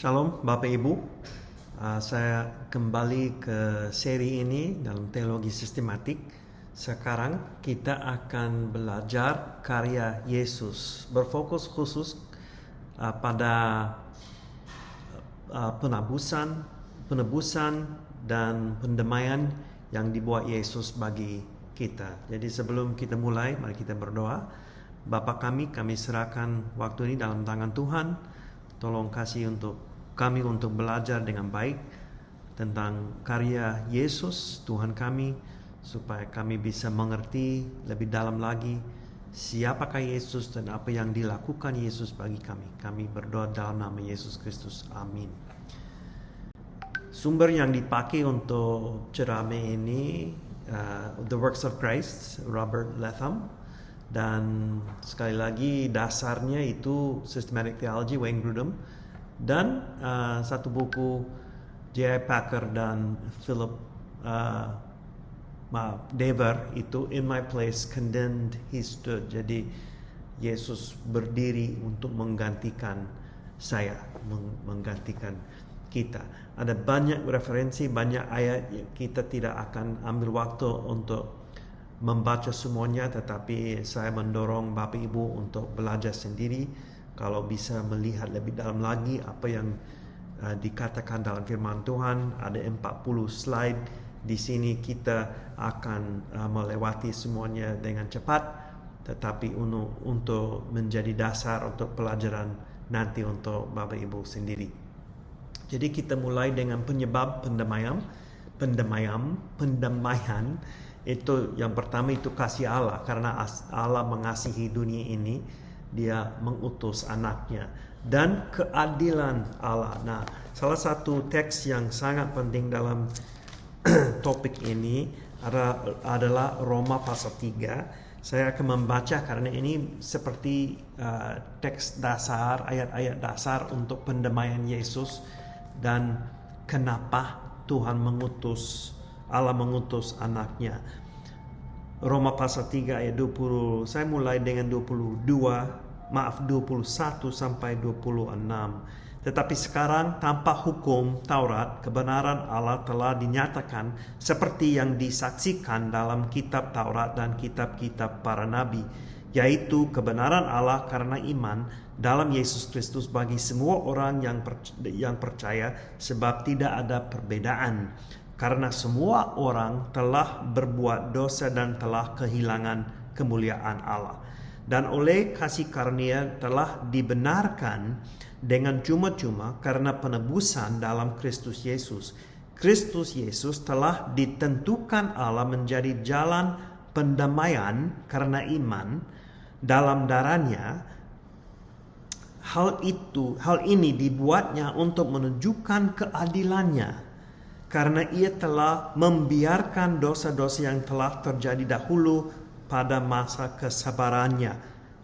Shalom Bapak Ibu, saya kembali ke seri ini dalam teologi sistematik. Sekarang kita akan belajar karya Yesus, berfokus khusus pada penebusan dan pendamaian yang dibuat Yesus bagi kita. Jadi sebelum kita mulai, mari kita berdoa. Bapa kami serahkan waktu ini dalam tangan Tuhan. Tolong kasih untuk kami untuk belajar dengan baik tentang karya Yesus Tuhan kami, supaya kami bisa mengerti lebih dalam lagi siapakah Yesus dan apa yang dilakukan Yesus bagi kami. Kami berdoa dalam nama Yesus Kristus. Amin. Sumber yang dipakai untuk ceramah ini The Works of Christ, Robert Latham. Dan sekali lagi dasarnya itu Systematic Theology, Wayne Grudem, dan satu buku J.I. Packer dan Philip Dever itu In My Place Condemned He Stood. Jadi Yesus berdiri untuk menggantikan saya, menggantikan kita. Ada banyak referensi, banyak ayat. Kita tidak akan ambil waktu untuk membaca semuanya, tetapi saya mendorong Bapak Ibu untuk belajar sendiri. Kalau bisa melihat lebih dalam lagi apa yang dikatakan dalam firman Tuhan. Ada 40 slide di sini. Kita akan melewati semuanya dengan cepat, tetapi untuk menjadi dasar untuk pelajaran nanti untuk Bapak Ibu sendiri. Jadi kita mulai dengan penyebab pendamaian. Itu yang pertama itu kasih Allah. Karena Allah mengasihi dunia ini, Dia mengutus anaknya. Dan keadilan Allah. Nah, salah satu teks yang sangat penting dalam topik ini adalah Roma pasal 3. Saya akan membaca karena ini seperti teks dasar, ayat-ayat dasar untuk pendamaian Yesus. Dan kenapa Allah mengutus anaknya. Roma pasal 3 ayat 20. Saya mulai dengan 21 sampai 26. Tetapi sekarang tanpa hukum Taurat, kebenaran Allah telah dinyatakan seperti yang disaksikan dalam kitab Taurat dan kitab-kitab para nabi, yaitu kebenaran Allah karena iman dalam Yesus Kristus bagi semua orang yang percaya, sebab tidak ada perbedaan. Karena semua orang telah berbuat dosa dan telah kehilangan kemuliaan Allah. Dan oleh kasih karunia telah dibenarkan dengan cuma-cuma karena penebusan dalam Kristus Yesus. Kristus Yesus telah ditentukan Allah menjadi jalan pendamaian karena iman dalam darahnya. Hal ini dibuatnya untuk menunjukkan keadilannya, karena ia telah membiarkan dosa-dosa yang telah terjadi dahulu pada masa kesabarannya.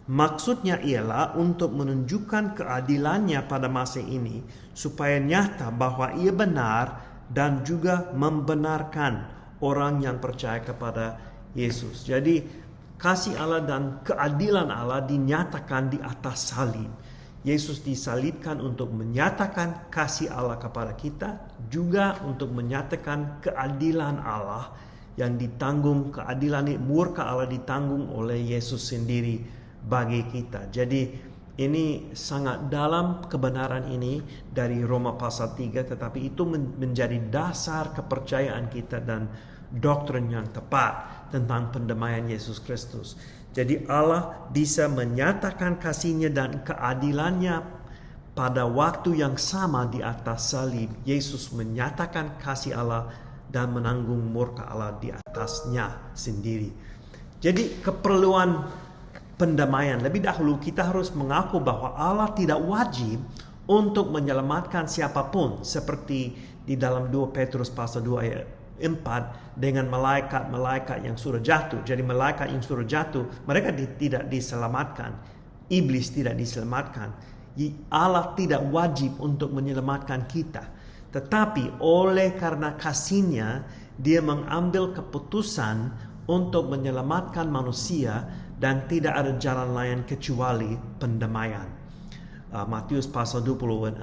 Maksudnya ialah untuk menunjukkan keadilannya pada masa ini, supaya nyata bahwa ia benar dan juga membenarkan orang yang percaya kepada Yesus. Jadi kasih Allah dan keadilan Allah dinyatakan di atas salib. Yesus disalibkan untuk menyatakan kasih Allah kepada kita, juga untuk menyatakan keadilan Allah yang ditanggung, keadilan murka Allah ditanggung oleh Yesus sendiri bagi kita. Jadi ini sangat dalam kebenaran ini dari Roma pasal 3, tetapi itu menjadi dasar kepercayaan kita dan doktrin yang tepat tentang pendamaian Yesus Kristus. Jadi Allah bisa menyatakan kasih-Nya dan keadilannya pada waktu yang sama di atas salib. Yesus menyatakan kasih Allah dan menanggung murka Allah di atasnya sendiri. Jadi keperluan pendamaian. Lebih dahulu kita harus mengaku bahwa Allah tidak wajib untuk menyelamatkan siapapun, seperti di dalam 2 Petrus pasal 2 ayat 4 dengan malaikat-malaikat yang sudah jatuh. Jadi malaikat yang sudah jatuh, mereka tidak diselamatkan. Iblis tidak diselamatkan. Allah tidak wajib untuk menyelamatkan kita. Tetapi oleh karena kasih-Nya, Dia mengambil keputusan untuk menyelamatkan manusia dan tidak ada jalan lain kecuali pendamaian. Matius pasal 26,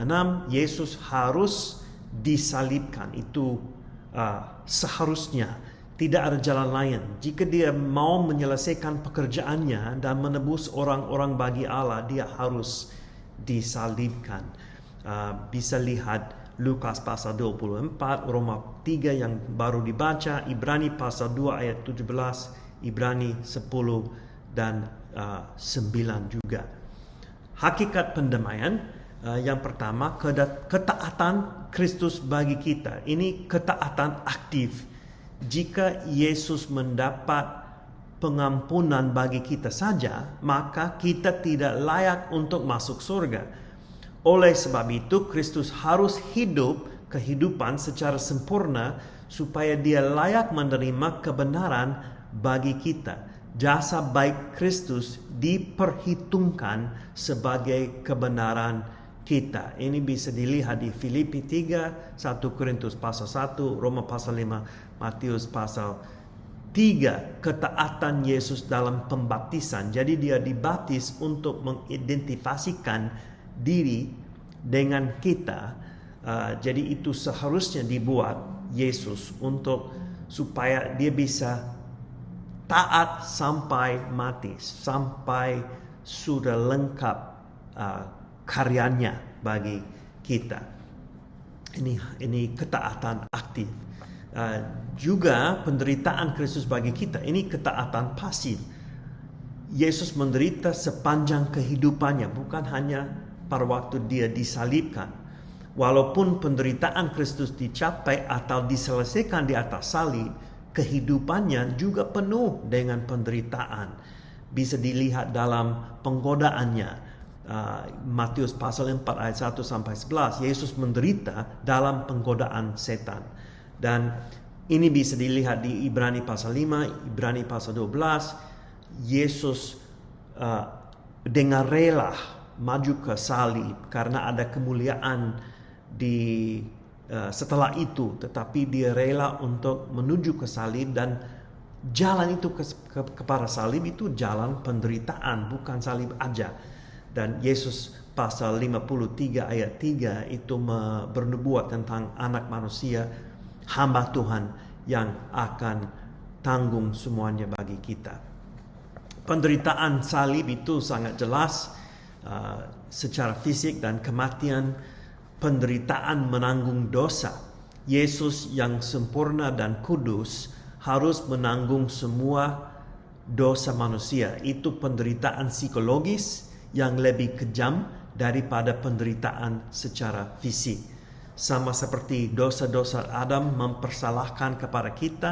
Yesus harus disalibkan. Itu seharusnya, tidak ada jalan lain. Jika dia mau menyelesaikan pekerjaannya dan menebus orang-orang bagi Allah, dia harus disalibkan. Bisa lihat Lukas pasal 24, Roma 3 yang baru dibaca, Ibrani pasal 2 ayat 17, Ibrani 10 dan 9 juga. Hakikat pendamaian yang pertama, ketaatan Kristus bagi kita. Ini ketaatan aktif. Jika Yesus mendapat pengampunan bagi kita saja, maka kita tidak layak untuk masuk surga. Oleh sebab itu, Kristus harus hidup kehidupan secara sempurna supaya dia layak menerima kebenaran bagi kita. Jasa baik Kristus diperhitungkan sebagai kebenaran kita. Ini bisa dilihat di Filipi 3, 1 Korintus pasal 1, Roma pasal 5, Matius pasal 3. Ketaatan Yesus dalam pembaptisan. Jadi dia dibaptis untuk mengidentifikasikan diri dengan kita. Jadi itu seharusnya dibuat Yesus supaya dia bisa taat sampai mati, sampai sudah lengkap karyanya bagi kita. Ini ketaatan aktif. Juga penderitaan Kristus bagi kita, ini ketaatan pasif. Yesus menderita sepanjang kehidupannya, bukan hanya pada waktu dia disalibkan. Walaupun penderitaan Kristus dicapai atau diselesaikan di atas salib, kehidupannya juga penuh dengan penderitaan. Bisa dilihat dalam penggodaannya. Matius pasal 4 ayat 1 sampai 11. Yesus menderita dalam penggodaan setan. Dan ini bisa dilihat di Ibrani pasal 5, Ibrani pasal 12. Yesus dengan rela maju ke salib karena ada kemuliaan setelah itu, tetapi dia rela untuk menuju ke salib, dan jalan itu kepada salib itu jalan penderitaan, bukan salib aja. Dan Yesus pasal 53 ayat 3 itu bernubuat tentang anak manusia, hamba Tuhan yang akan tanggung semuanya bagi kita. Penderitaan salib itu sangat jelas secara fisik dan kematian. Penderitaan menanggung dosa. Yesus yang sempurna dan kudus harus menanggung semua dosa manusia. Itu penderitaan psikologis yang lebih kejam daripada penderitaan secara fisik. Sama seperti dosa-dosa Adam mempersalahkan kepada kita,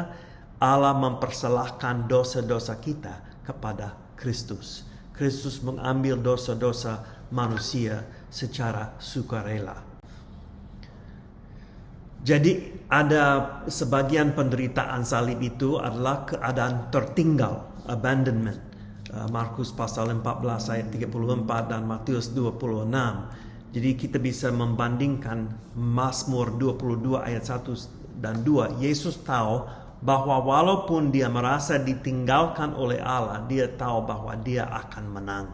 Allah mempersalahkan dosa-dosa kita kepada Kristus. Kristus mengambil dosa-dosa manusia secara sukarela. Jadi ada sebagian penderitaan salib itu adalah keadaan tertinggal, abandonment. Markus pasal 14 ayat 34 dan Matius 26. Jadi kita bisa membandingkan Mazmur 22 ayat 1 dan 2. Yesus tahu bahwa walaupun dia merasa ditinggalkan oleh Allah, dia tahu bahwa dia akan menang.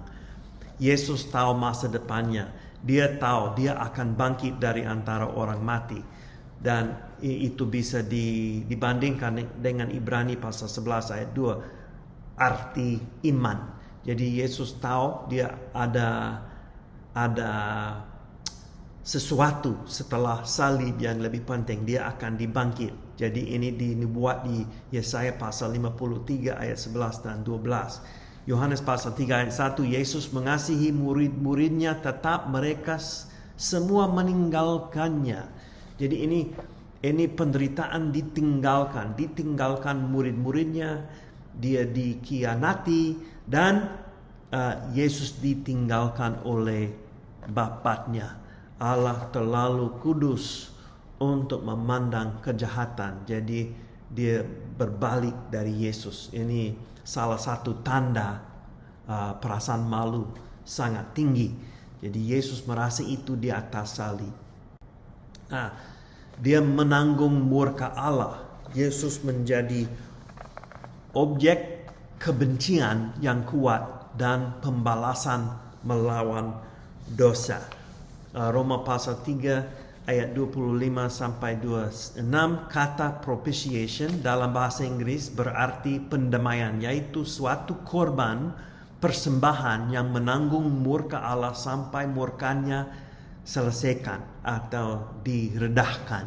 Yesus tahu masa depannya. Dia tahu dia akan bangkit dari antara orang mati. Dan itu bisa dibandingkan dengan Ibrani pasal 11 ayat 2. Arti iman. Jadi Yesus tahu dia ada sesuatu setelah salib yang lebih penting. Dia akan dibangkit. Jadi ini dinubuat di Yesaya pasal 53 ayat 11 dan 12. Yohanes pasal 3 ayat 1. Yesus mengasihi murid-muridnya, tetap mereka semua meninggalkannya. Jadi ini penderitaan ditinggalkan murid-muridnya, dia dikhianati, dan Yesus ditinggalkan oleh Bapaknya. Allah terlalu kudus untuk memandang kejahatan. Jadi dia berbalik dari Yesus. Ini salah satu tanda perasaan malu sangat tinggi. Jadi Yesus merasa itu di atas salib. Dia menanggung murka Allah. Yesus menjadi objek kebencian yang kuat dan pembalasan melawan dosa. Roma pasal 3 ayat 25 sampai 26, kata propitiation dalam bahasa Inggris berarti pendamaian, yaitu suatu korban persembahan yang menanggung murka Allah sampai murkanya selesaikan atau diredahkan.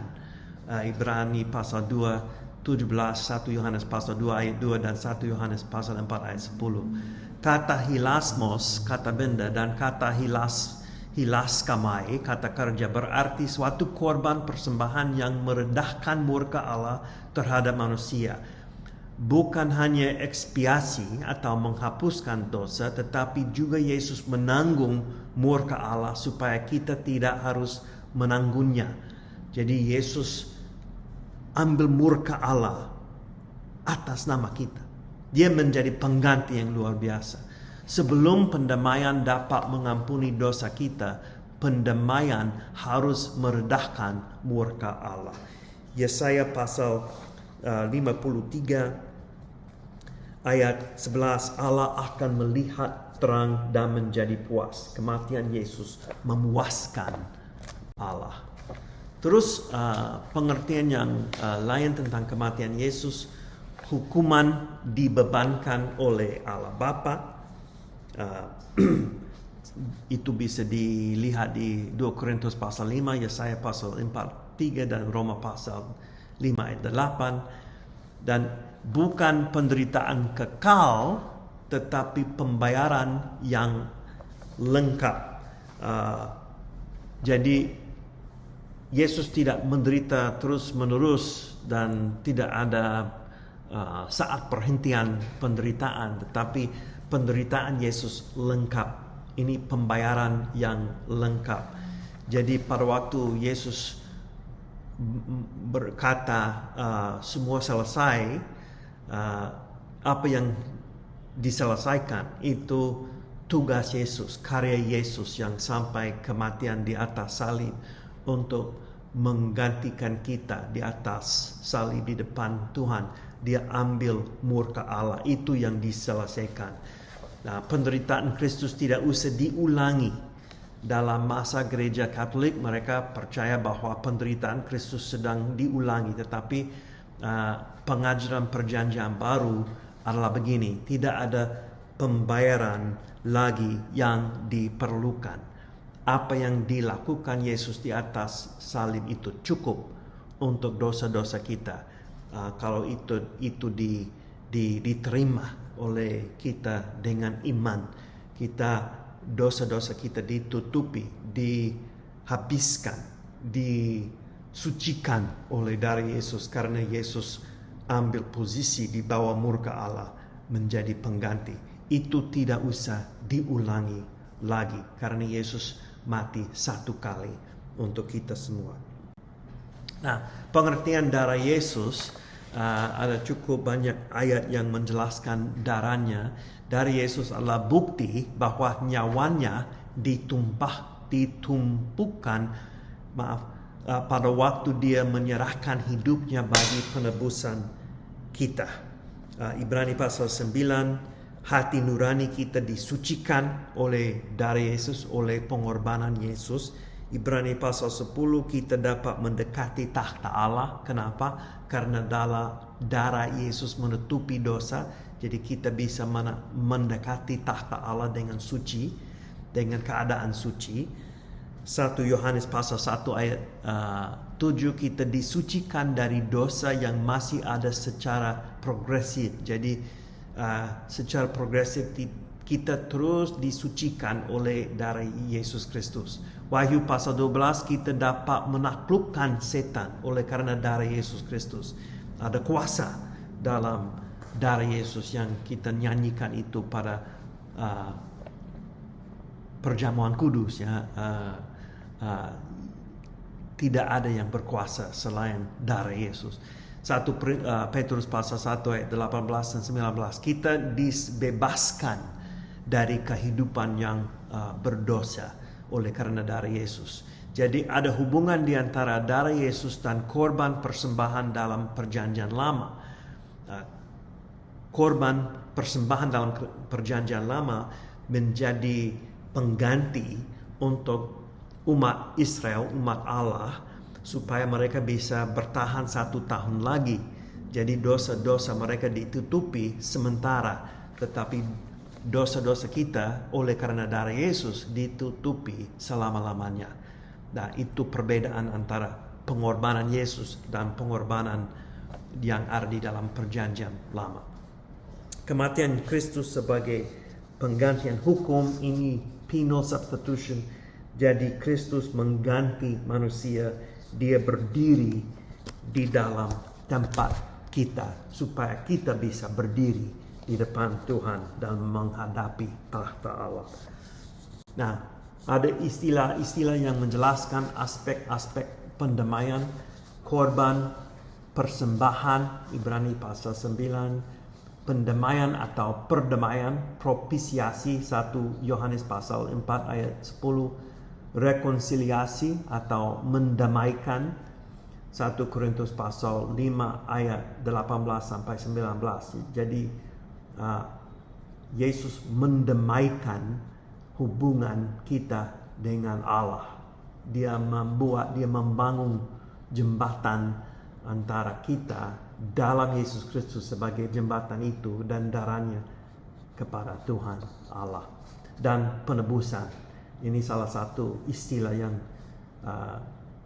Ibrani pasal 2 17, 1 Yohanes pasal 2 ayat 2 dan 1 Yohanes pasal 4 ayat 10. Kata hilasmos, kata benda, dan kata hilaskamai, kata kerja, berarti suatu korban persembahan yang meredahkan murka Allah terhadap manusia. Bukan hanya ekspiasi atau menghapuskan dosa, tetapi juga Yesus menanggung murka Allah supaya kita tidak harus menanggungnya. Jadi Yesus ambil murka Allah atas nama kita. Dia menjadi pengganti yang luar biasa. Sebelum pendamaian dapat mengampuni dosa kita, pendamaian harus meredahkan murka Allah. Yesaya pasal 53 ayat 11, Allah akan melihat terang dan menjadi puas. Kematian Yesus memuaskan Allah. Terus pengertian yang lain tentang kematian Yesus, hukuman dibebankan oleh Allah Bapa. Itu bisa dilihat di 2 Korintus pasal 5, Yesaya pasal 4:3 dan Roma pasal 5 ayat 8. Dan bukan penderitaan kekal, tetapi pembayaran yang lengkap. Jadi Yesus tidak menderita terus-menerus dan tidak ada saat perhentian penderitaan, tetapi penderitaan Yesus lengkap. Ini pembayaran yang lengkap. Jadi pada waktu Yesus berkata semua selesai, apa yang diselesaikan itu tugas Yesus, karya Yesus yang sampai kematian di atas salib untuk menggantikan kita di atas salib di depan Tuhan. Dia ambil murka Allah, itu yang diselesaikan. Nah, penderitaan Kristus tidak usah diulangi. Dalam masa gereja Katolik, mereka percaya bahwa penderitaan Kristus sedang diulangi. Tetapi pengajaran perjanjian baru adalah begini, tidak ada pembayaran lagi yang diperlukan. Apa yang dilakukan Yesus di atas salib itu cukup untuk dosa-dosa kita. Kalau itu diterima oleh kita dengan iman, dosa-dosa kita ditutupi, dihabiskan, disucikan oleh darah Yesus, karena Yesus ambil posisi di bawah murka Allah menjadi pengganti. Itu tidak usah diulangi lagi, karena Yesus mati satu kali untuk kita semua. Nah, pengertian darah Yesus, ada cukup banyak ayat yang menjelaskan darahnya. Darah Yesus adalah bukti bahwa nyawanya ditumpukan pada waktu dia menyerahkan hidupnya bagi penebusan kita. Ibrani pasal 9, hati nurani kita disucikan oleh darah Yesus, oleh pengorbanan Yesus. Ibrani pasal 10, kita dapat mendekati takhta Allah. Kenapa? Karena darah Yesus menutupi dosa. Jadi kita bisa mendekati takhta Allah dengan suci, dengan keadaan suci. 1 Yohanes pasal 1 ayat 7, kita disucikan dari dosa yang masih ada secara progresif. Jadi secara progresif kita terus disucikan oleh darah Yesus Kristus. Wahyu pasal 12, kita dapat menaklukkan setan oleh karena darah Yesus Kristus. Ada kuasa dalam darah Yesus yang kita nyanyikan itu pada perjamuan kudus, ya. Tidak ada yang berkuasa selain darah Yesus. 1 Petrus pasal 1 ayat 18 dan 19, kita dibebaskan dari kehidupan yang berdosa oleh karena darah Yesus. Jadi ada hubungan di antara darah Yesus dan korban persembahan dalam perjanjian lama. Korban persembahan dalam perjanjian lama menjadi pengganti untuk umat Israel, umat Allah, supaya mereka bisa bertahan 1 tahun lagi. Jadi dosa-dosa mereka ditutupi sementara, tetapi dosa-dosa kita oleh karena darah Yesus ditutupi selama-lamanya. Nah, itu perbedaan antara pengorbanan Yesus dan pengorbanan yang ada di dalam perjanjian lama. Kematian Kristus sebagai penggantian hukum ini penal substitution. Jadi Kristus mengganti manusia, dia berdiri di dalam tempat kita supaya kita bisa berdiri di depan Tuhan dan menghadapi tahta Allah. Nah, ada istilah-istilah yang menjelaskan aspek-aspek pendamaian, korban, persembahan, Ibrani pasal 9, pendamaian atau perdamaian, propisiasi 1 Yohanes pasal 4 ayat 10, rekonsiliasi atau mendamaikan 1 Korintus pasal 5 ayat 18 sampai 19. Jadi Yesus mendamaikan hubungan kita dengan Allah. Dia membangun jembatan antara kita dalam Yesus Kristus sebagai jembatan itu dan darahnya kepada Tuhan Allah. Dan penebusan, ini salah satu istilah yang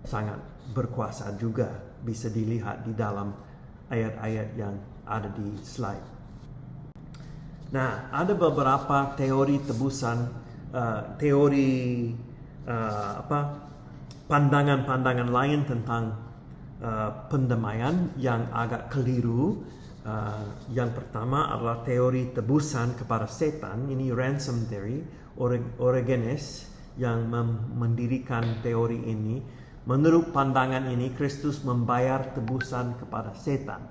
sangat berkuasa juga, bisa dilihat di dalam ayat-ayat yang ada di slide. Nah, ada beberapa teori tebusan, pandangan-pandangan lain tentang pendamaian yang agak keliru. Yang pertama adalah teori tebusan kepada setan. Ini ransom theory. Origenes yang mendirikan teori ini. Menurut pandangan ini, Kristus membayar tebusan kepada setan.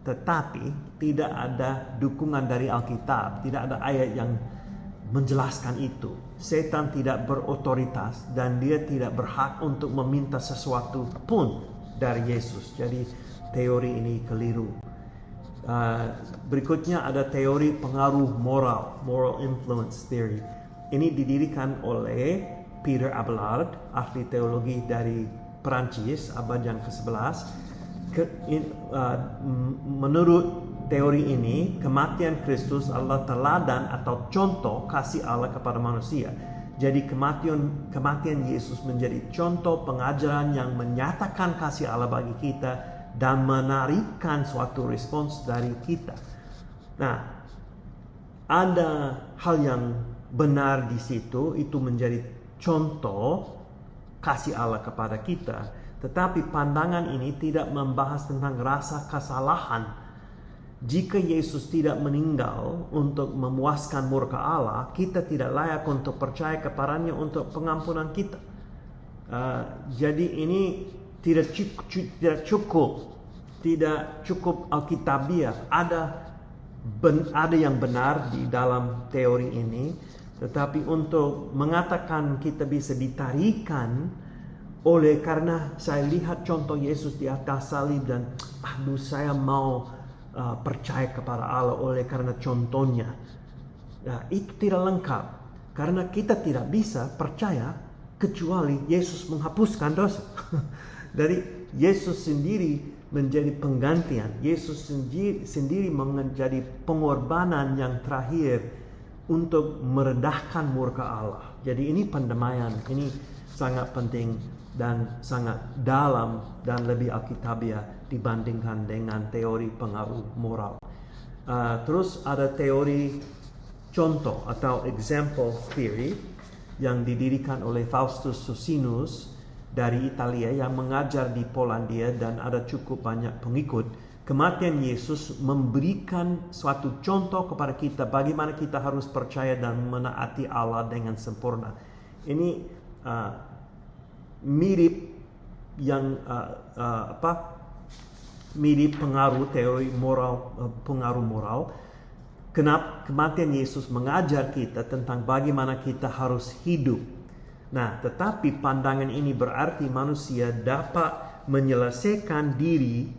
Tetapi tidak ada dukungan dari Alkitab, tidak ada ayat yang menjelaskan itu. Setan tidak berotoritas dan dia tidak berhak untuk meminta sesuatu pun dari Yesus. Jadi teori ini keliru. Berikutnya ada teori pengaruh moral influence theory. Ini didirikan oleh Peter Abelard, ahli teologi dari Perancis, abad yang ke-11. Menurut teori ini, kematian Kristus adalah teladan atau contoh kasih Allah kepada manusia. Jadi kematian Yesus menjadi contoh pengajaran yang menyatakan kasih Allah bagi kita dan menarikkan suatu respons dari kita. Nah, ada hal yang benar di situ, itu menjadi contoh kasih Allah kepada kita. Tetapi pandangan ini tidak membahas tentang rasa kesalahan. Jika Yesus tidak meninggal untuk memuaskan murka Allah, kita tidak layak untuk percaya kepadanya untuk pengampunan kita. Jadi ini tidak cukup alkitabiah. Ada yang benar di dalam teori ini, tetapi untuk mengatakan kita bisa ditarikan oleh karena saya lihat contoh Yesus di atas salib dan saya mau percaya kepada Allah oleh karena contohnya. Itu tidak lengkap, karena kita tidak bisa percaya kecuali Yesus menghapuskan dosa. Dari Yesus sendiri menjadi penggantian, Yesus sendiri menjadi pengorbanan yang terakhir untuk merendahkan murka Allah. Jadi ini pendamaian, ini sangat penting dan sangat dalam dan lebih alkitabiah dibandingkan dengan teori pengaruh moral. Terus ada teori contoh atau example theory yang didirikan oleh Faustus Socinus dari Italia yang mengajar di Polandia dan ada cukup banyak pengikut. Kematian Yesus memberikan suatu contoh kepada kita bagaimana kita harus percaya dan menaati Allah dengan sempurna. Ini mirip mirip pengaruh teori moral, pengaruh moral. Kenapa kematian Yesus mengajar kita tentang bagaimana kita harus hidup. Nah, tetapi pandangan ini berarti manusia dapat menyelamatkan diri,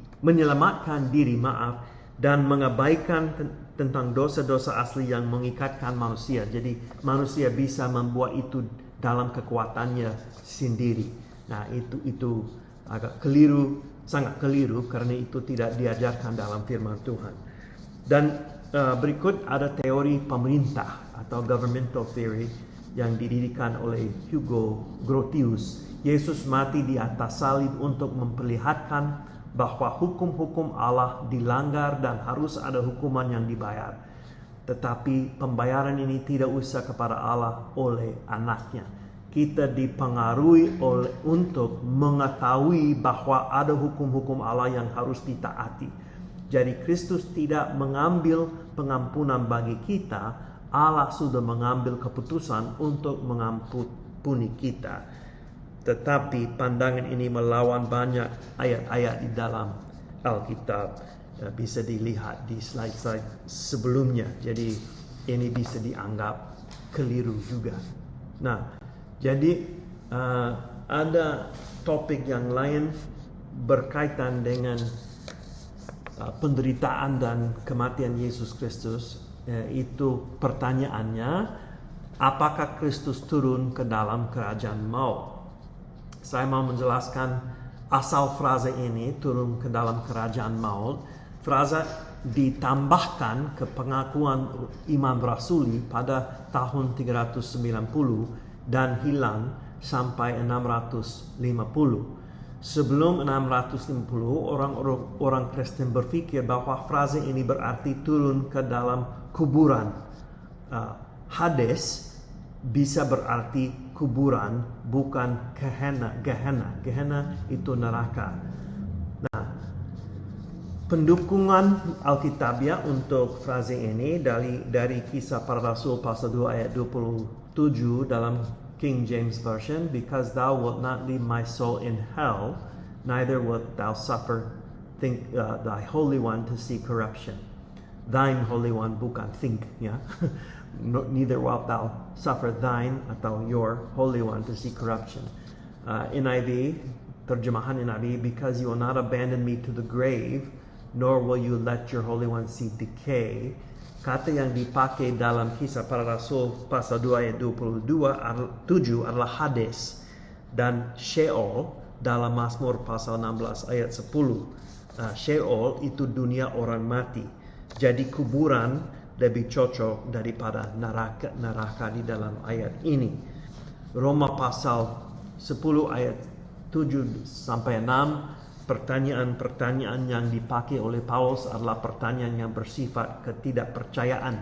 dan mengabaikan tentang dosa-dosa asli yang mengikatkan manusia. Jadi manusia bisa membuat itu dalam kekuatannya sendiri. Nah, itu agak keliru, sangat keliru, karena itu tidak diajarkan dalam firman Tuhan. Dan berikut ada teori pemerintah atau governmental theory yang didirikan oleh Hugo Grotius. Yesus mati di atas salib untuk memperlihatkan bahwa hukum-hukum Allah dilanggar dan harus ada hukuman yang dibayar. Tetapi pembayaran ini tidak usah kepada Allah oleh anaknya. Kita dipengaruhi untuk mengetahui bahwa ada hukum-hukum Allah yang harus ditaati. Jadi Kristus tidak mengambil pengampunan bagi kita, Allah sudah mengambil keputusan untuk mengampuni kita. Tetapi pandangan ini melawan banyak ayat-ayat di dalam Alkitab. Bisa dilihat di slide-slide sebelumnya. Jadi ini bisa dianggap keliru juga. Nah, jadi ada topik yang lain berkaitan dengan penderitaan dan kematian Yesus Kristus. Itu pertanyaannya, apakah Kristus turun ke dalam kerajaan maut? Saya mau menjelaskan asal frasa ini, turun ke dalam kerajaan maut. Frasa ditambahkan ke pengakuan iman rasuli pada tahun 390 dan hilang sampai 650. Sebelum 650, orang Kristen berpikir bahwa frasa ini berarti turun ke dalam kuburan. Hades bisa berarti kuburan, bukan Gehenna. Gehenna itu neraka. Nah, pendukungan Alkitabiah untuk frasa ini dari Kisah Para Rasul pasal 2 ayat 27 dalam King James Version, because thou wilt not leave my soul in hell, neither wilt thou suffer thy Holy One to see corruption. Thine Holy One, bukan think, ya. Neither wilt thou suffer thine atau your Holy One to see corruption. NIV, terjemahan NIV, because you will not abandon me to the grave, nor will you let your Holy One see decay. Kata yang dipakai dalam Kisah Para Rasul pasal 2 ayat 27 adalah Hades dan Sheol dalam Mazmur pasal 16 ayat 10. Sheol itu dunia orang mati. Jadi kuburan lebih cocok daripada neraka di dalam ayat ini. Roma pasal 10 ayat 7 sampai 6, pertanyaan-pertanyaan yang dipakai oleh Paulus adalah pertanyaan yang bersifat ketidakpercayaan.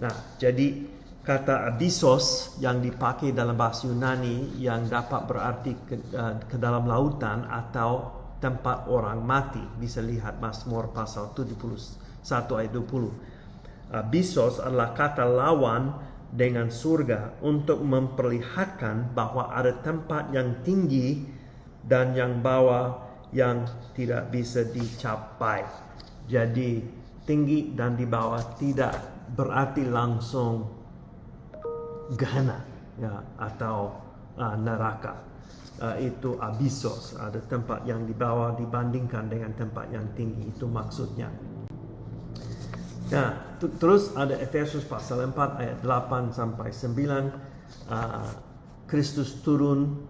Nah, jadi kata abysos yang dipakai dalam bahasa Yunani yang dapat berarti ke dalam lautan atau tempat orang mati. Bisa lihat Mazmur pasal 71 ayat 20. Abysos adalah kata lawan dengan surga untuk memperlihatkan bahwa ada tempat yang tinggi dan yang bawah yang tidak bisa dicapai. Jadi tinggi dan di bawah tidak berarti langsung Gehenna, ya, atau neraka. Itu abysos, ada tempat yang di bawah dibandingkan dengan tempat yang tinggi, itu maksudnya. Nah, terus ada Efesus pasal 4 ayat 8 sampai 9. Kristus turun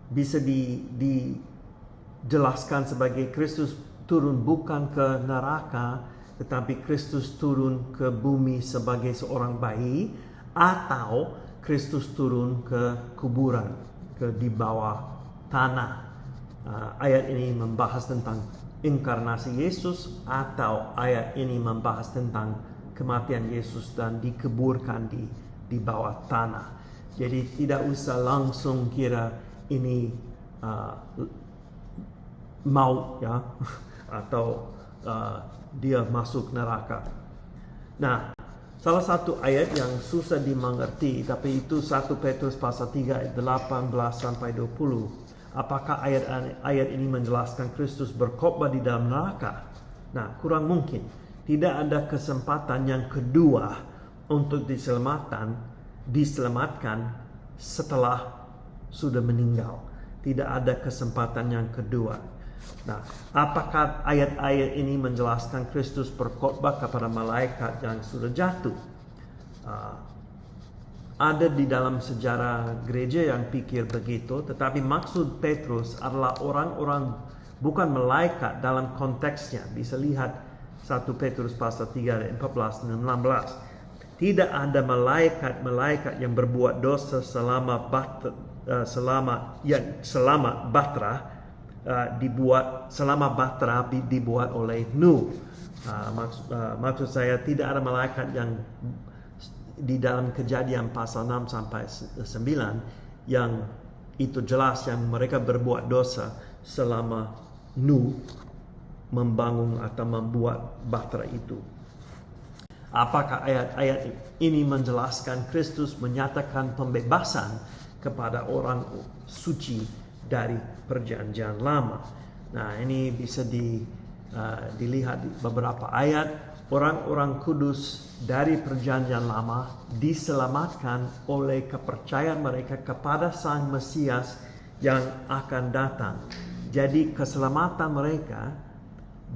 bisa dijelaskan sebagai Kristus turun bukan ke neraka, tetapi Kristus turun ke bumi sebagai seorang bayi, atau Kristus turun ke kuburan, ke di bawah tanah. Ayat ini membahas tentang inkarnasi Yesus, atau ayat ini membahas tentang kematian Yesus dan dikuburkan di bawah tanah. Jadi tidak usah langsung kira ini maut, ya, atau dia masuk neraka. Nah, salah satu ayat yang susah dimengerti, tapi itu 1 Petrus pasal 3 ayat 18 sampai 20. Apakah ayat ini menjelaskan Kristus berkhotbah di dalam neraka? Nah, kurang mungkin. Tidak ada kesempatan yang kedua untuk diselamatkan setelah sudah meninggal. Tidak ada kesempatan yang kedua. Nah, apakah ayat-ayat ini menjelaskan Kristus berkhotbah kepada malaikat yang sudah jatuh? ada di dalam sejarah gereja yang pikir begitu, tetapi maksud Petrus adalah orang-orang, bukan malaikat dalam konteksnya. Bisa lihat 1 Petrus pasal 3 ayat 14 dan 16. Tidak ada malaikat yang berbuat dosa selama Bahtera dibuat oleh Nuh. Maksud saya tidak ada malaikat yang di dalam Kejadian pasal 6 sampai 9 yang itu jelas yang mereka berbuat dosa selama Nuh membangun atau membuat Bahtera itu. Apakah ayat-ayat ini menjelaskan Kristus menyatakan pembebasan kepada orang suci dari perjanjian lama? Nah, ini bisa dilihat di beberapa ayat. Orang-orang kudus dari perjanjian lama diselamatkan oleh kepercayaan mereka kepada Sang Mesias yang akan datang. Jadi keselamatan mereka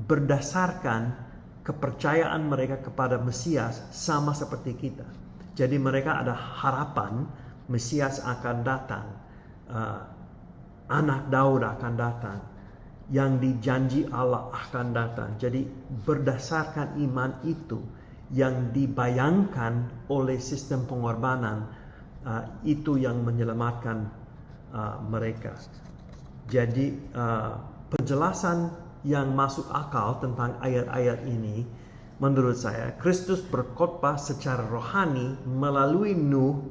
berdasarkan kepercayaan mereka kepada Mesias sama seperti kita. Jadi mereka ada harapan Mesias akan datang, anak Daud akan datang, yang dijanji Allah akan datang. Jadi berdasarkan iman itu yang dibayangkan oleh sistem pengorbanan, itu yang menyelamatkan mereka. Jadi penjelasan yang masuk akal tentang ayat-ayat ini, menurut saya, Kristus berkhotbah secara rohani melalui Nuh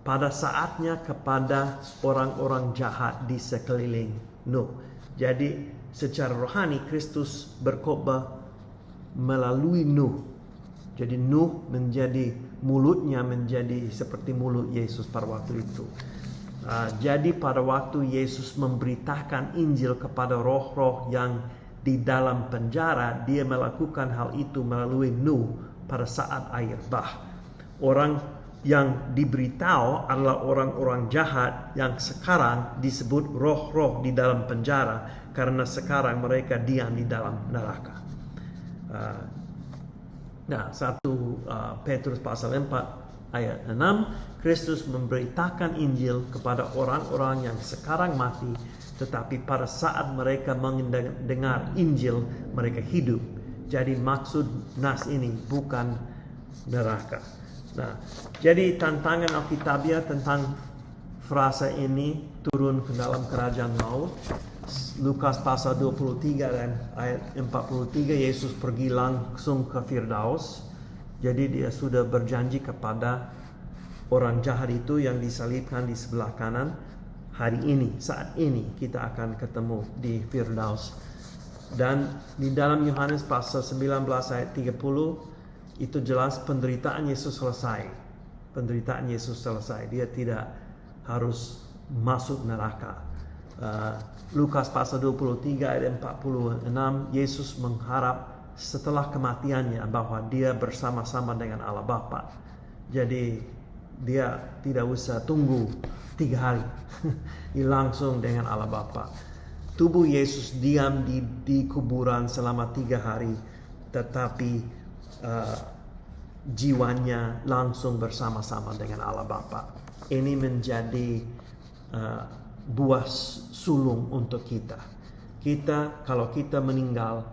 pada saatnya kepada orang-orang jahat di sekeliling Nuh. Jadi secara rohani Kristus berkhotbah melalui Nuh. Jadi Nuh mulutnya menjadi seperti mulut Yesus pada waktu itu. Jadi pada waktu Yesus memberitakan Injil kepada roh-roh yang di dalam penjara, dia melakukan hal itu melalui Nuh pada saat air bah. Orang yang diberitahu adalah orang-orang jahat yang sekarang disebut roh-roh di dalam penjara karena sekarang mereka diam di dalam neraka. Nah, 1 Petrus pasal 4 ayat 6, Kristus memberitakan Injil kepada orang-orang yang sekarang mati, tetapi pada saat mereka mendengar Injil, mereka hidup. Jadi maksud nas ini bukan neraka. Nah, jadi tantangan Alkitabiah tentang frasa ini turun ke dalam kerajaan maut. Lukas pasal 23 dan ayat 43, Yesus pergi langsung ke Firdaus. Jadi dia sudah berjanji kepada orang jahat itu yang disalibkan di sebelah kanan, hari ini, saat ini kita akan ketemu di Firdaus. Dan di dalam Yohanes pasal 19 ayat 30 itu jelas penderitaan Yesus selesai. Penderitaan Yesus selesai. Dia tidak harus masuk neraka. Lukas pasal 23 ayat 46, Yesus mengharap setelah kematiannya bahwa dia bersama-sama dengan Allah Bapa. Jadi dia tidak usah tunggu 3 hari langsung dengan Allah Bapa. Tubuh Yesus diam di kuburan selama 3 hari, tetapi jiwanya langsung bersama-sama dengan Allah Bapa. Ini menjadi buah sulung untuk kita. Kalau kita meninggal,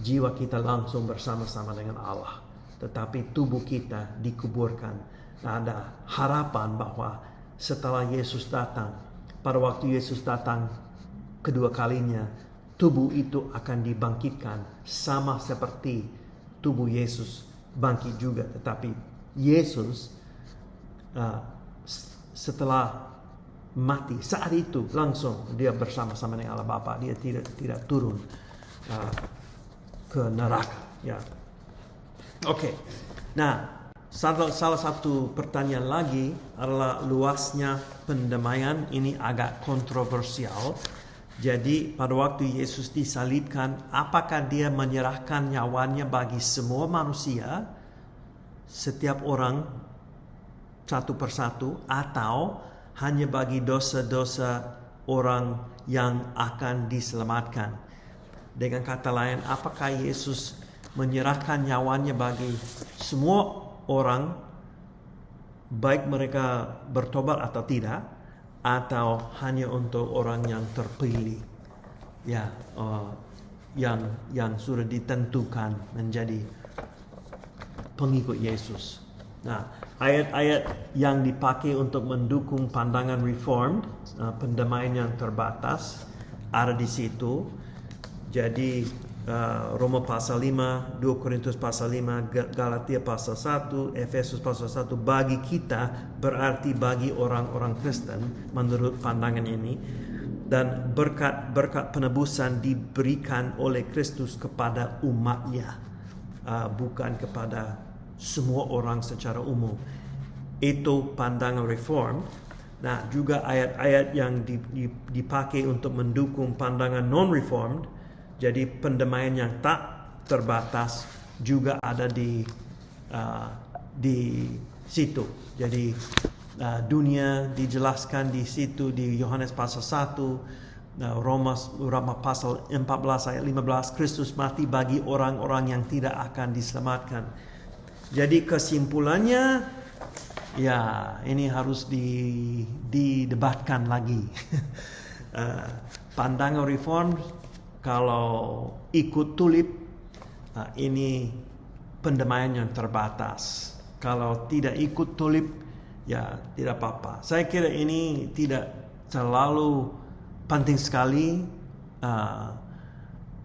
jiwa kita langsung bersama-sama dengan Allah. Tetapi tubuh kita dikuburkan. Ada harapan bahwa setelah Yesus datang, pada waktu Yesus datang kedua kalinya, tubuh itu akan dibangkitkan sama seperti tubuh Yesus bangkit juga. Tetapi Yesus setelah mati, saat itu langsung dia bersama-sama dengan Allah Bapa. Dia tidak turun ke neraka. Ya. Oke. Nah, salah satu pertanyaan lagi adalah luasnya pendamaian. Ini agak kontroversial. Jadi pada waktu Yesus disalibkan, apakah dia menyerahkan nyawanya bagi semua manusia, setiap orang satu persatu, atau hanya bagi dosa-dosa orang yang akan diselamatkan? Dengan kata lain, apakah Yesus menyerahkan nyawanya bagi semua orang baik mereka bertobat atau tidak, atau hanya untuk orang yang terpilih, ya, yang sudah ditentukan menjadi pengikut Yesus. Nah, ayat-ayat yang dipakai untuk mendukung pandangan Reformed, pendamaian yang terbatas, ada di situ. Jadi Roma pasal 5, 2 Korintus pasal 5, Galatia pasal 1, Efesus pasal 1, bagi kita berarti bagi orang-orang Kristen menurut pandangan ini, dan berkat penebusan diberikan oleh Kristus kepada umatnya, bukan kepada semua orang secara umum. Itu pandangan Reform. Nah, juga ayat-ayat yang dipakai untuk mendukung pandangan non-Reformed. Jadi pendamaian yang tak terbatas juga ada di situ. Jadi dunia dijelaskan di situ di Yohanes pasal 1, Roma pasal 14 ayat 15, Kristus mati bagi orang-orang yang tidak akan diselamatkan. Jadi kesimpulannya, ya ini harus didebatkan lagi. Pandangan Reform, kalau ikut tulip, ini pendamaian yang terbatas. Kalau tidak ikut tulip, ya tidak apa-apa. Saya kira ini tidak terlalu penting sekali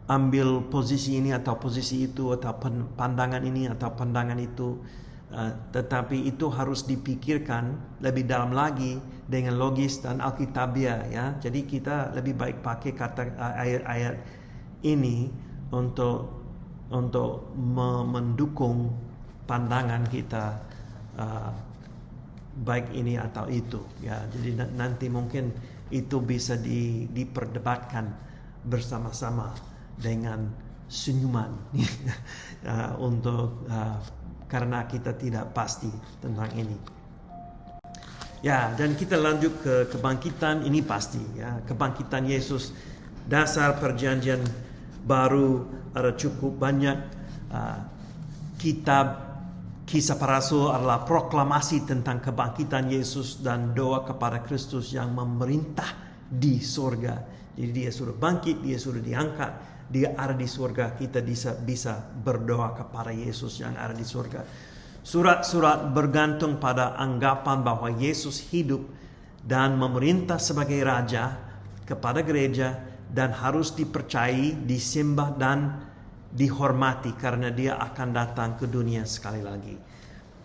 ambil posisi ini atau posisi itu, atau pandangan ini atau pandangan itu. Tetapi itu harus dipikirkan lebih dalam lagi dengan logis dan alkitabiah, ya. Jadi kita lebih baik pakai kata ayat-ayat ini untuk mendukung pandangan kita, baik ini atau itu, ya. Jadi nanti mungkin itu bisa diperdebatkan bersama-sama dengan senyuman untuk karena kita tidak pasti tentang ini. Ya, dan kita lanjut ke kebangkitan. Ini pasti, ya, kebangkitan Yesus. Dasar perjanjian baru ada cukup banyak. Kitab Kisah Para Rasul adalah proklamasi tentang kebangkitan Yesus dan doa kepada Kristus yang memerintah di surga. Jadi dia sudah bangkit, dia sudah diangkat, dia ada di surga. Kita bisa berdoa kepada Yesus yang ada di surga. Surat-surat bergantung pada anggapan bahwa Yesus hidup dan memerintah sebagai raja kepada gereja dan harus dipercayai, disembah dan dihormati karena dia akan datang ke dunia sekali lagi.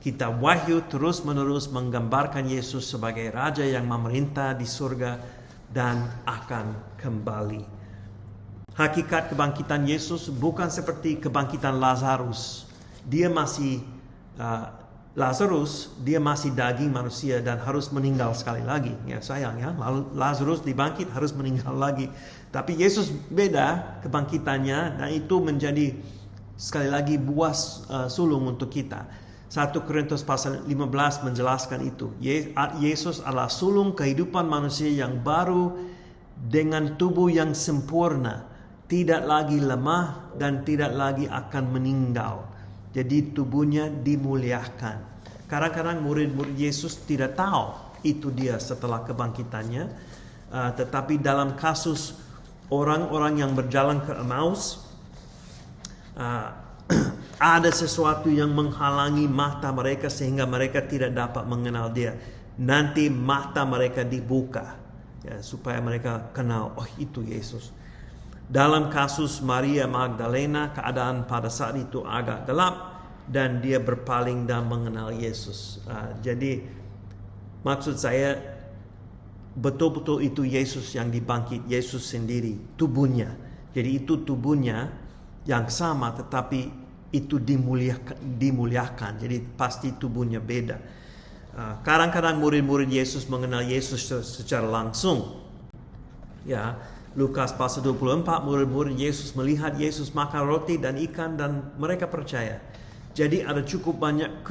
Kitab Wahyu terus-menerus menggambarkan Yesus sebagai raja yang memerintah di surga dan akan kembali. Hakikat kebangkitan Yesus bukan seperti kebangkitan Lazarus. Dia masih daging manusia dan harus meninggal sekali lagi. Ya sayang, ya, Lazarus dibangkit harus meninggal lagi. Tapi Yesus beda kebangkitannya, dan itu menjadi sekali lagi buah sulung untuk kita. 1 Korintus pasal 15 menjelaskan itu. Yesus adalah sulung kehidupan manusia yang baru dengan tubuh yang sempurna, tidak lagi lemah dan tidak lagi akan meninggal. Jadi tubuhnya dimuliakan. Kadang-kadang murid-murid Yesus tidak tahu itu dia setelah kebangkitannya. Tetapi dalam kasus orang-orang yang berjalan ke Emmaus, ada sesuatu yang menghalangi mata mereka sehingga mereka tidak dapat mengenal dia. Nanti mata mereka dibuka, ya, supaya mereka kenal, oh itu Yesus. Dalam kasus Maria Magdalena, keadaan pada saat itu agak gelap dan dia berpaling dan mengenal Yesus. Jadi maksud saya, betul-betul itu Yesus yang dibangkit, Yesus sendiri, tubuhnya. Jadi itu tubuhnya yang sama tetapi itu dimuliakan. Jadi pasti tubuhnya beda. Kadang-kadang murid-murid Yesus mengenal Yesus secara langsung. Ya, Lukas pasal 24, murid-murid Yesus melihat Yesus makan roti dan ikan dan mereka percaya. Jadi ada cukup banyak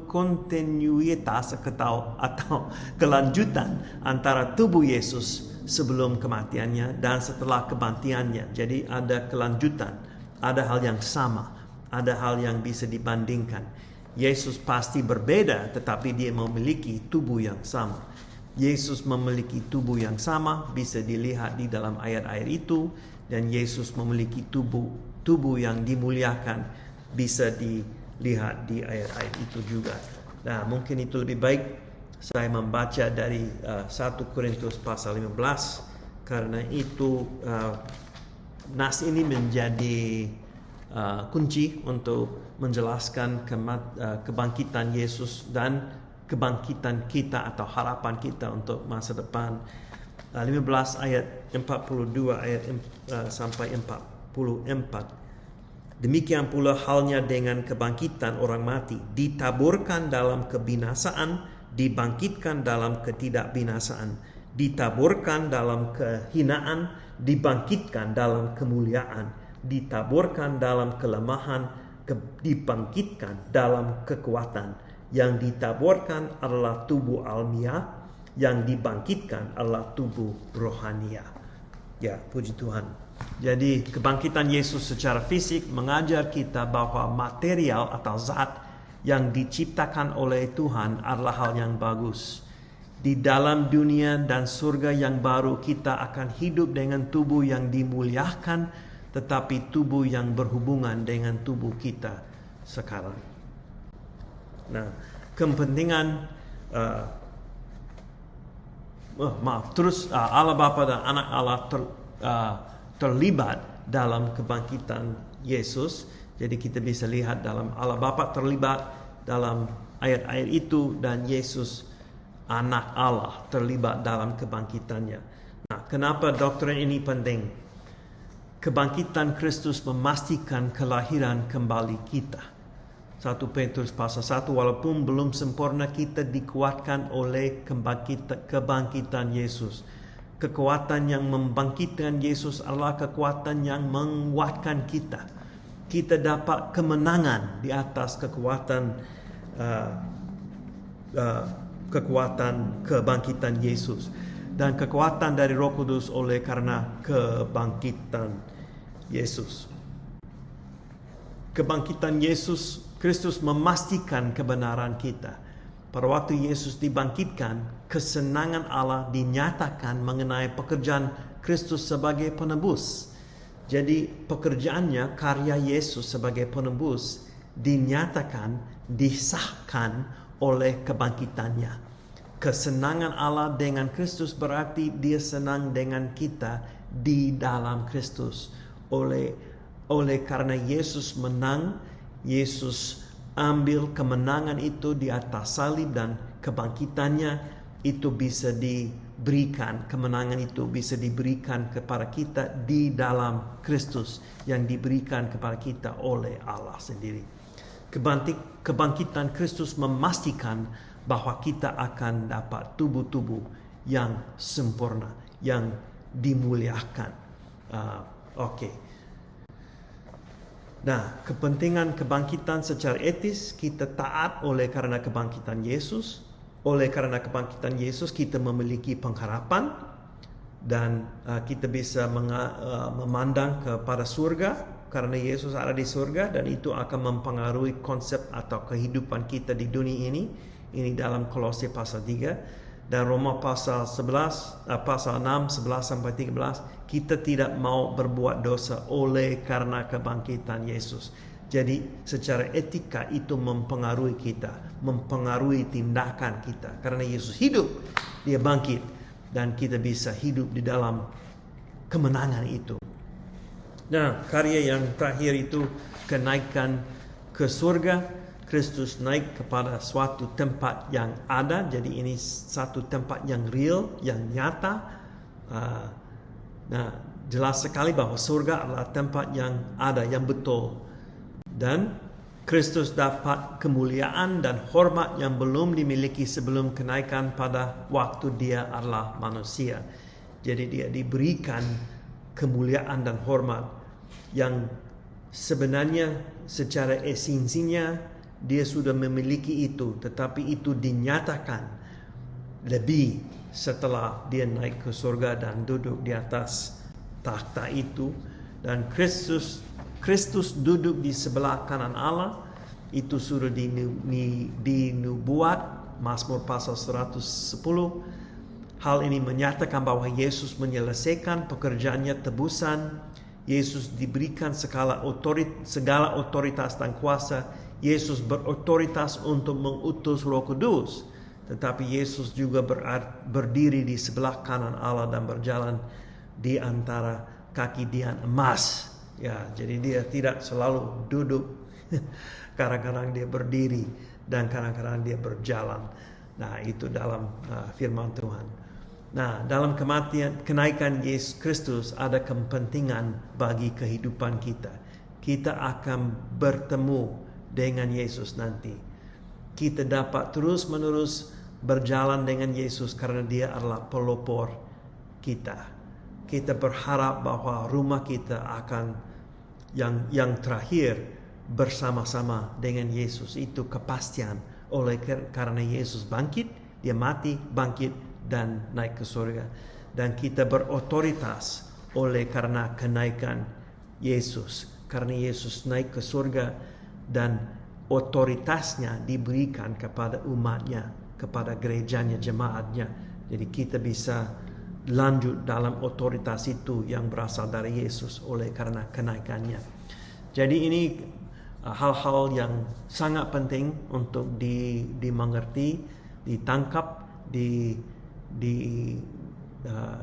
kontinuitas atau kelanjutan antara tubuh Yesus sebelum kematiannya dan setelah kematiannya. Jadi ada kelanjutan, ada hal yang sama, ada hal yang bisa dibandingkan. Yesus pasti berbeda, tetapi dia memiliki tubuh yang sama. Yesus memiliki tubuh yang sama, bisa dilihat di dalam ayat-ayat itu, dan Yesus memiliki tubuh yang dimuliakan, bisa dilihat di ayat-ayat itu juga. Nah, mungkin itu lebih baik saya membaca dari 1 Korintus pasal 15, karena itu nas ini menjadi kunci untuk menjelaskan kebangkitan Yesus dan kebangkitan kita atau harapan kita untuk masa depan. 15 ayat 42 sampai 44. Demikian pula halnya dengan kebangkitan orang mati, ditaburkan dalam kebinasaan, dibangkitkan dalam ketidakbinasaan, ditaburkan dalam kehinaan, dibangkitkan dalam kemuliaan, ditaburkan dalam kelemahan, dibangkitkan dalam kekuatan. Yang ditaburkan adalah tubuh alamiah, yang dibangkitkan adalah tubuh rohania. Ya, puji Tuhan. Jadi kebangkitan Yesus secara fisik mengajar kita bahwa material atau zat yang diciptakan oleh Tuhan adalah hal yang bagus. Di dalam dunia dan surga yang baru kita akan hidup dengan tubuh yang dimuliakan, tetapi tubuh yang berhubungan dengan tubuh kita sekarang. Nah, kepentingan Allah Bapa dan Anak Allah terlibat dalam kebangkitan Yesus. Jadi kita bisa lihat dalam Allah Bapa terlibat dalam ayat-ayat itu, dan Yesus Anak Allah terlibat dalam kebangkitannya. Nah, kenapa doktrin ini penting? Kebangkitan Kristus memastikan kelahiran kembali kita. 1 Petrus pasal 1, walaupun belum sempurna, kita dikuatkan oleh kebangkitan Yesus. Kekuatan yang membangkitkan Yesus adalah kekuatan yang menguatkan kita. Kita dapat kemenangan di atas kekuatan kebangkitan Yesus. Dan kekuatan dari Roh Kudus oleh karena kebangkitan Yesus. Kebangkitan Yesus Kristus memastikan kebenaran kita. Pada waktu Yesus dibangkitkan, kesenangan Allah dinyatakan mengenai pekerjaan Kristus sebagai penebus. Jadi pekerjaannya, karya Yesus sebagai penebus dinyatakan, disahkan oleh kebangkitannya. Kesenangan Allah dengan Kristus berarti dia senang dengan kita di dalam Kristus. Oleh karena Yesus menang, Yesus ambil kemenangan itu di atas salib, dan kebangkitannya itu bisa diberikan, kemenangan itu bisa diberikan kepada kita di dalam Kristus yang diberikan kepada kita oleh Allah sendiri. Kebangkitan Kristus memastikan bahwa kita akan dapat tubuh-tubuh yang sempurna, yang dimuliakan. Nah, kepentingan kebangkitan secara etis, kita taat oleh karena kebangkitan Yesus. Oleh karena kebangkitan Yesus, kita memiliki pengharapan, dan kita bisa memandang kepada surga karena Yesus ada di surga, dan itu akan mempengaruhi konsep atau kehidupan kita di dunia ini. Ini dalam Kolose pasal 3. Dan Roma pasal 11, pasal 6, 11 sampai 13, kita tidak mau berbuat dosa oleh karena kebangkitan Yesus. Jadi secara etika itu mempengaruhi kita, mempengaruhi tindakan kita. Karena Yesus hidup, dia bangkit, dan kita bisa hidup di dalam kemenangan itu. Nah, karya yang terakhir itu kenaikan ke surga. Kristus naik kepada suatu tempat yang ada. Jadi ini satu tempat yang real, yang nyata. Nah, jelas sekali bahwa surga adalah tempat yang ada, yang betul. Dan Kristus dapat kemuliaan dan hormat yang belum dimiliki sebelum kenaikan pada waktu dia adalah manusia. Jadi dia diberikan kemuliaan dan hormat yang sebenarnya secara esensinya dia sudah memiliki itu, tetapi itu dinyatakan lebih setelah dia naik ke surga dan duduk di atas takhta itu. Dan Kristus duduk di sebelah kanan Allah. Itu sudah dinubuat, Mazmur pasal 110. Hal ini menyatakan bahwa Yesus menyelesaikan pekerjaannya tebusan. Yesus diberikan segala otoritas dan kuasa. Yesus berotoritas untuk mengutus Roh Kudus. Tetapi Yesus juga berdiri di sebelah kanan Allah dan berjalan di antara kaki Dian emas. Ya, jadi dia tidak selalu duduk. Kadang-kadang dia berdiri dan kadang-kadang dia berjalan. Nah, itu dalam firman Tuhan. Nah, dalam kenaikan Yesus Kristus ada kepentingan bagi kehidupan kita. Kita akan bertemu dengan Yesus nanti. Kita dapat terus-menerus berjalan dengan Yesus karena dia adalah pelopor kita. Kita berharap bahwa rumah kita akan yang terakhir bersama-sama dengan Yesus. Itu kepastian karena Yesus bangkit, dia mati, bangkit, dan naik ke surga. Dan kita berotoritas karena kenaikan Yesus. Karena Yesus naik ke surga dan otoritasnya diberikan kepada umatnya, kepada gerejanya, jemaatnya. Jadi kita bisa lanjut dalam otoritas itu yang berasal dari Yesus karena kenaikannya. Jadi ini hal-hal yang sangat penting untuk dimengerti, ditangkap,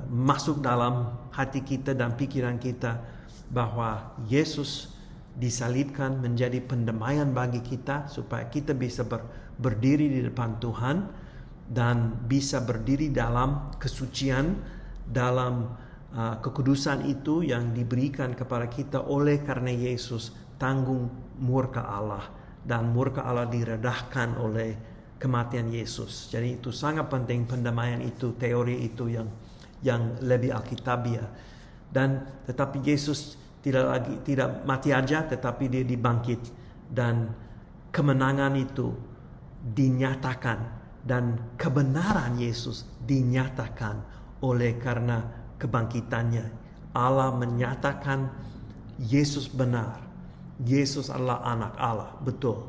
masuk dalam hati kita dan pikiran kita bahwa Yesus disalibkan menjadi pendamaian bagi kita supaya kita bisa berdiri di depan Tuhan dan bisa berdiri dalam kesucian, dalam kekudusan itu yang diberikan kepada kita karena Yesus tanggung murka Allah, dan murka Allah diredahkan oleh kematian Yesus. Jadi itu sangat penting, pendamaian itu, teori itu yang lebih alkitabiah. Dan tetapi Yesus tidak mati aja, tetapi dia dibangkit, dan kemenangan itu dinyatakan, dan kebenaran Yesus dinyatakan karena kebangkitannya. Allah menyatakan Yesus benar. Yesus adalah anak Allah, betul.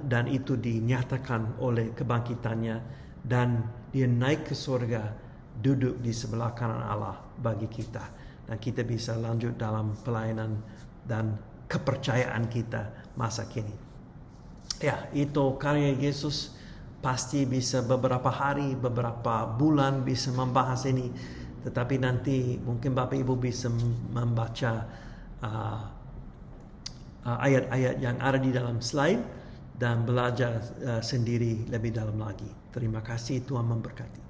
Dan itu dinyatakan oleh kebangkitannya, dan dia naik ke surga, duduk di sebelah kanan Allah bagi kita, dan kita bisa lanjut dalam pelayanan dan kepercayaan kita masa kini. Ya, itu karya Yesus. Pasti bisa beberapa hari, beberapa bulan bisa membahas ini, tetapi nanti mungkin Bapak Ibu bisa membaca ayat-ayat yang ada di dalam slide dan belajar sendiri lebih dalam lagi. Terima kasih, Tuhan memberkati.